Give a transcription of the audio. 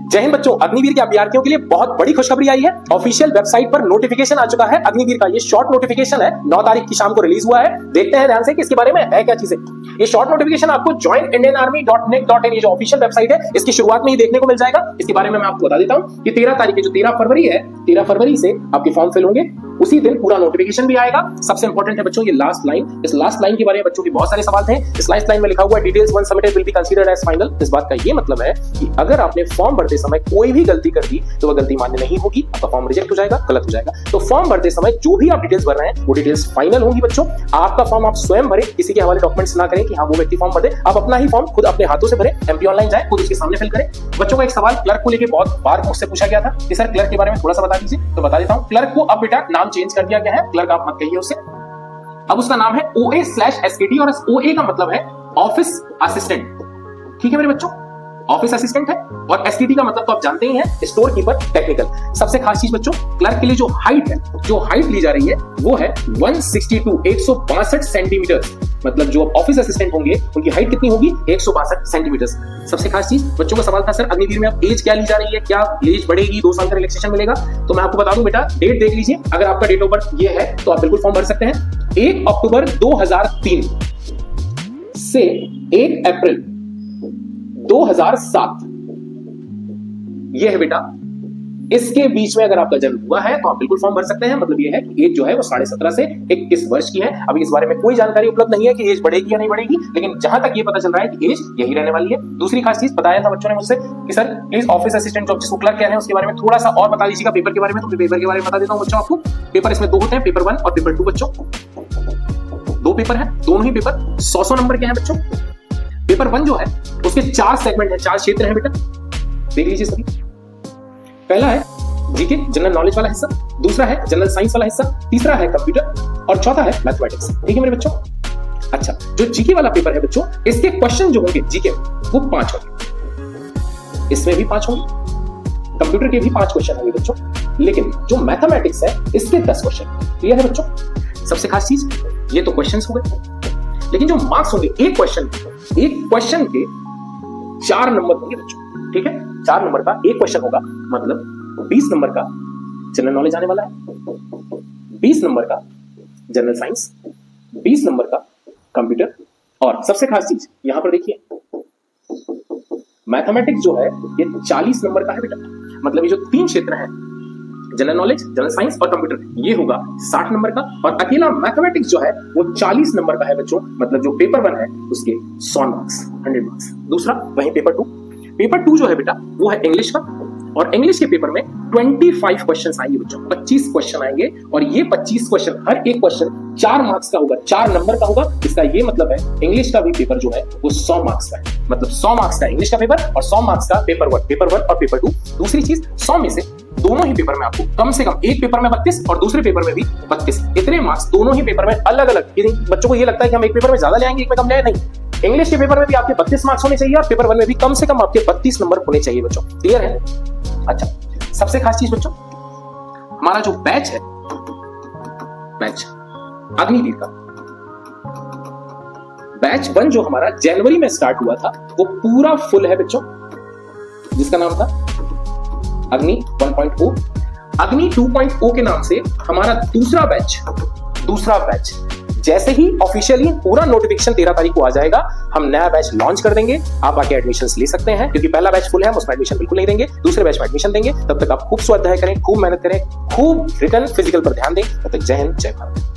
जय हिंद बच्चों, अग्निवीर के अभ्यर्थियों के लिए बहुत बड़ी खुशखबरी आई है। ऑफिशियल वेबसाइट पर नोटिफिकेशन आ चुका है अग्निवीर का। ये शॉर्ट नोटिफिकेशन है, 9 तारीख की शाम को रिलीज हुआ है। देखते हैं ध्यान से कि इसके बारे में है क्या चीजें। ये शॉर्ट नोटिफिकेशन आपको joinindianarmy.nic.in ये जो ऑफिशियल वेबसाइट है इसकी शुरुआत में ही देखने को मिल जाएगा। इसके बारे में मैं आपको बता देता हूं कि 13 तारीख जो 13 फरवरी है, 13 फरवरी से आपके फॉर्म फिल होंगे। उसी दिन पूरा नोटिफिकेशन भी आएगा। सबसे इंपॉर्टेंट है बच्चों ये लास्ट लाइन। इस लास्ट लाइन के बारे में बच्चों की बहुत सारे सवाल थे। इस लास्ट लाइन में लिखा हुआ details once submitted will be considered as final. इस बात का ये मतलब है कि अगर आपने फॉर्म भरते समय कोई भी गलती कर दी तो वह गलती मान्य नहीं होगी, आपका फॉर्म रिजेक्ट हो जाएगा, गलत हो जाएगा। तो फॉर्म भरते समय जो भी आप डिटेल्स भर रहे हैं वो डिटेल्स फाइनल होंगी बच्चों। आपका फॉर्म आप स्वयं भरें, किसी के हवाले डॉक्यूमेंट्स ना करें कि हाँ वो व्यक्ति फॉर्म भर दे। आप अपना ही फॉर्म खुद अपने हाथों से भरें, एमपी ऑनलाइन जाए, खुद उसके सामने फिल करें। बच्चों का एक सवाल क्लर्क को लेकर बहुत बार मुझसे पूछा गया था कि सर क्लर्क के बारे में थोड़ा सा बता दीजिए। तो बता देता हूं, क्लर्क को अब बेटा नाम चेंज कर दिया गया है। क्लर्क आप मत कहिए उसे, अब उसका नाम है OA/SKT और OA का मतलब है ऑफिस असिस्टेंट। ठीक है मेरे बच्चों, ऑफिस असिस्टेंट है। और SKT का मतलब तो आप जानते ही हैं, स्टोर कीपर टेक्निकल। सबसे खास चीज बच्चों, क्लर्क के लिए जो हाइट है, जो हाइट ली जा रही है वो है 162 सेंटीमीटर। मतलब जो ऑफिस असिस्टेंट होंगे उनकी हाइट कितनी होगी? 162 सेंटीमीटर। सबसे खास चीज बच्चों का सवाल था, सर अग्निवीर में अब एज क्या ली जा रही है, क्या एज बढ़ेगी, 2 साल का रिलैक्सेशन मिलेगा? तो मैं आपको बता दूं बेटा, डेट देख लीजिए। अगर आपका डेट ऑफ बर्थ ये है तो आप बिल्कुल फॉर्म भर सकते हैं। 1 अक्टूबर 2003 से 1 अप्रैल 2007 ये है बेटा। इसके बीच में अगर आपका जन्म हुआ है तो आप बिल्कुल फॉर्म भर सकते हैं। मतलब ये है कि एज जो है वो 17.5 से 21 वर्ष की है। अभी इस बारे में कोई जानकारी उपलब्ध नहीं है कि एज बढ़ेगी या नहीं बढ़ेगी, लेकिन जहां तक ये पता चल रहा है कि एज यही रहने वाली है। दूसरी खास चीज बताया था बच्चों ने मुझसे कि sir please office assistant job जिसको क्लर्क कह रहे हैं उसके बारे में थोड़ा सा और बता दीजिएगा पेपर के बारे में। तो पेपर के बारे में बता देता हूं बच्चों आपको। पेपर इसमें 2 होते हैं, पेपर 1 और पेपर 2 बच्चों। 2 पेपर है, दोनों ही पेपर 100 नंबर के हैं बच्चों। पेपर 1 जो है उसके 4 सेगमेंट है, 4 क्षेत्र हैं बेटा, देख लीजिए सभी। पहला है जीके जनरल नॉलेज वाला हिस्सा, दूसरा है जनरल साइंस वाला हिस्सा, तीसरा है कंप्यूटर और चौथा है मैथमेटिक्स। ठीक है मेरे बच्चों। अच्छा, जो जीके वाला पेपर है बच्चों, इसके क्वेश्चन जो होंगे जीके वो 5 होंगे, इसमें भी 5 होंगे, कंप्यूटर के भी 5 क्वेश्चन होंगे बच्चों। लेकिन जो मैथमेटिक्स है इसके 10 क्वेश्चन। क्लियर है बच्चों? सबसे खास चीज ये तो क्वेश्चंस हो गए, लेकिन जो मार्क्स होंगे एक क्वेश्चन के 4 नंबर होंगे बच्चों। ठीक है, 4 नंबर का एक क्वेश्चन होगा, मतलब 20 नंबर का जनरल नॉलेज आने वाला है, 20 नंबर का जनरल साइंस, 20 नंबर का कंप्यूटर। और सबसे खास चीज यहां पर देखिए, मैथमेटिक्स जो है ये 40 नंबर का है बेटा। मतलब ये जो 3 क्षेत्र हैं, जनरल नॉलेज, जनरल साइंस और कंप्यूटर, ये होगा 60 नंबर का। और अकेला मैथमेटिक्स जो है वो 40 नंबर का है बच्चों। मतलब जो पेपर 1 है उसके 100 मार्क्स, 100 मार्क्स। दूसरा वही पेपर 2 जो है बेटा वो है इंग्लिश का। और इंग्लिश के पेपर में 25 क्वेश्चन आएंगे बच्चों, 25 क्वेश्चन आएंगे। और ये 25 क्वेश्चन, हर एक क्वेश्चन 4 मार्क्स का होगा, 4 नंबर का होगा। इसका ये मतलब है इंग्लिश का भी पेपर जो है वो 100 मार्क्स का है। मतलब 100 मार्क्स का इंग्लिश का पेपर और 100 मार्क्स का पेपर 1 और पेपर 2। दूसरी चीज, 100 में से दोनों ही पेपर में आपको कम से कम, एक पेपर में 32 और दूसरे पेपर में भी 32, इतने मार्क्स दोनों ही पेपर में अलग अलग। बच्चों को ये लगता है कि हम एक पेपर में ज्यादा ले आएंगे, एक में कम ले आए, नहीं। इंग्लिश के पेपर में भी आपके 32 मार्क्स होने चाहिए और पेपर 1 में भी कम से कम आपके 32 नंबर होने चाहिए बच्चों। क्लियर है? अच्छा, सबसे खास चीज बच्चों, हमारा जो बैच है, बैच अग्निवीर का बैच 1 जो हमारा जनवरी में स्टार्ट हुआ था वो पूरा फुल है बच्चों, जिसका नाम था अग्नि 1.0। अग्नि 2.0 के नाम से हमारा दूसरा बैच जैसे ही ऑफिशियली पूरा नोटिफिकेशन 13 तारीख को आ जाएगा, हम नया बैच लॉन्च कर देंगे। आप आके एडमिशंस ले सकते हैं, क्योंकि पहला बैच फुल है, हम उसमें एडमिशन बिल्कुल नहीं देंगे। दूसरे बैच में एडमिशन देंगे। तब तक आप खूब स्वाध्याय करें, खूब मेहनत करें, खूब रिटर्न फिजिकल पर ध्यान दें। तब तक जय हिंद, जय भारत।